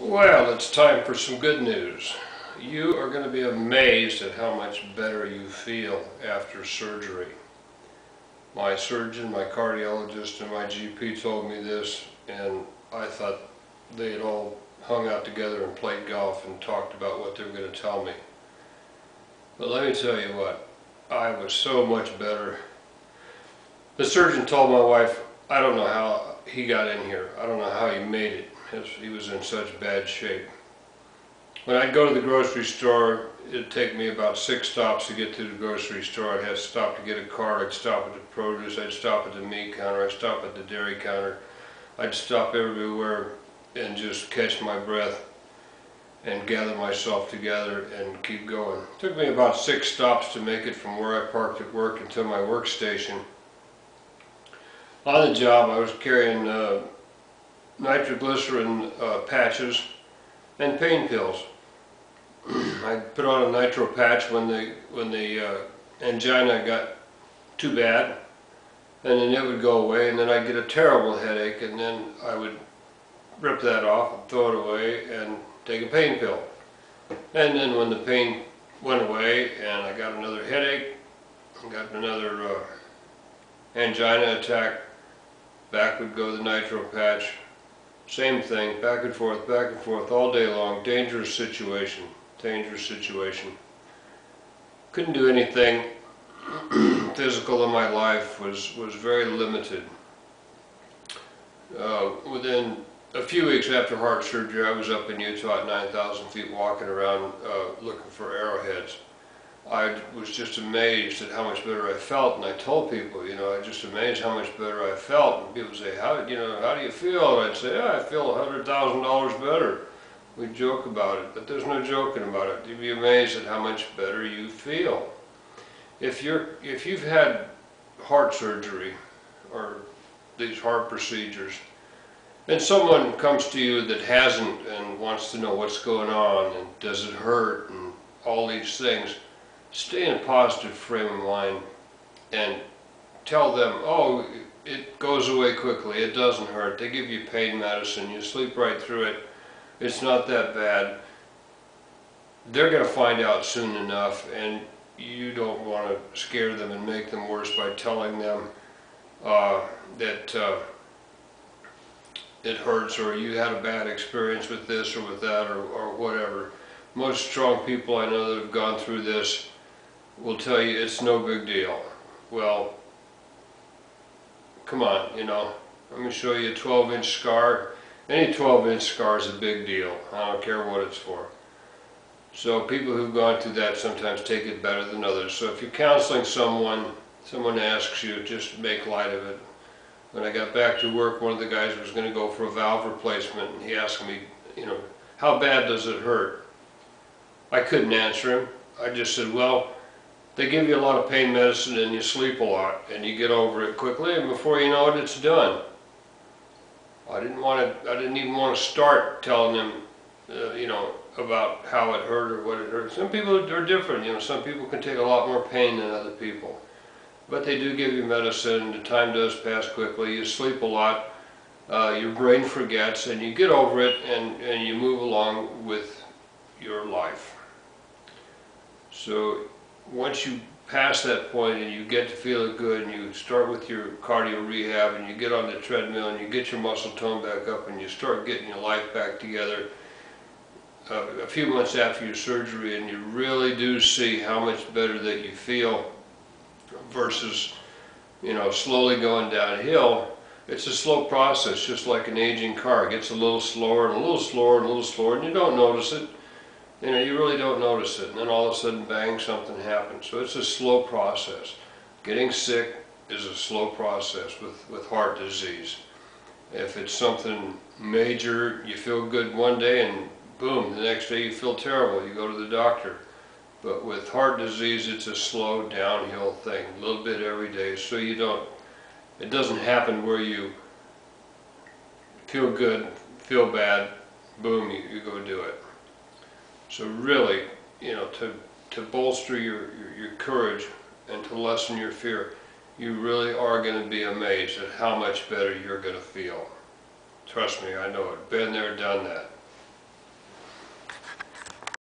Well, it's time for some good news. You are going to be amazed at how much better you feel after surgery. My surgeon, my cardiologist, and my GP told me this, and I thought they had all hung out together and played golf and talked about what they were going to tell me. But let me tell you what, I was so much better. The surgeon told my wife, I don't know how he got in here. I don't know how he made it. He was in such bad shape. When I'd go to the grocery store, it'd take me about 6 stops to get to the grocery store. I'd have to stop to get a car, I'd stop at the produce, I'd stop at the meat counter, I'd stop at the dairy counter. I'd stop everywhere and just catch my breath and gather myself together and keep going. It took me about 6 stops to make it from where I parked at work until my workstation. On the job, I was carrying nitroglycerin patches and pain pills. I put on a nitro patch when the angina got too bad, and then it would go away, and then I'd get a terrible headache, and then I would rip that off and throw it away and take a pain pill. And then when the pain went away and I got another headache, I got another angina attack, back would go the nitro patch. Same thing, back and forth, all day long. Dangerous situation, dangerous situation. Couldn't do anything physical in my life, was very limited. Within a few weeks after heart surgery, I was up in Utah at 9,000 feet walking around looking for arrowheads. I was just amazed at how much better I felt, and I told people, you know, I was just amazed how much better I felt. And people say, how do you feel? And I'd say, yeah, I feel $100,000 better. We joke about it, but there's no joking about it. You'd be amazed at how much better you feel. If you've had heart surgery or these heart procedures, and someone comes to you that hasn't and wants to know what's going on and does it hurt and all these things, stay in a positive frame of mind and tell them, oh, it goes away quickly, it doesn't hurt, they give you pain medicine, you sleep right through it, it's not that bad. They're going to find out soon enough, and you don't want to scare them and make them worse by telling them that it hurts, or you had a bad experience with this or with that, or whatever. Most strong people I know that have gone through this will tell you it's no big deal. Well, come on, you know, let me show you a 12-inch scar. Any 12-inch scar is a big deal. I don't care what it's for. So people who've gone through that sometimes take it better than others. So if you're counseling someone asks you, just make light of it. When I got back to work, one of the guys was going to go for a valve replacement, and he asked me, you know, how bad does it hurt? I couldn't answer him. I just said, well, they give you a lot of pain medicine and you sleep a lot and you get over it quickly, and before you know it, it's done. I didn't even want to start telling them, you know, about how it hurt or what it hurt. Some people are different, you know, some people can take a lot more pain than other people. But they do give you medicine, the time does pass quickly, you sleep a lot, your brain forgets, and you get over it and you move along with your life. So once you pass that point and you get to feeling good, and you start with your cardio rehab and you get on the treadmill and you get your muscle tone back up and you start getting your life back together a few months after your surgery, and you really do see how much better that you feel versus, you know, slowly going downhill. It's a slow process, just like an aging car. It gets a little slower and a little slower and a little slower, and you don't notice it. You know, you really don't notice it, and then all of a sudden, bang, something happens. So it's a slow process. Getting sick is a slow process with heart disease. If it's something major, you feel good one day and boom, the next day you feel terrible, you go to the doctor. But with heart disease, it's a slow downhill thing, a little bit every day, so it doesn't happen where you feel good, feel bad, boom, you go do it. So really, you know, to bolster your courage and to lessen your fear, you really are going to be amazed at how much better you're going to feel. Trust me, I know it. Been there, done that.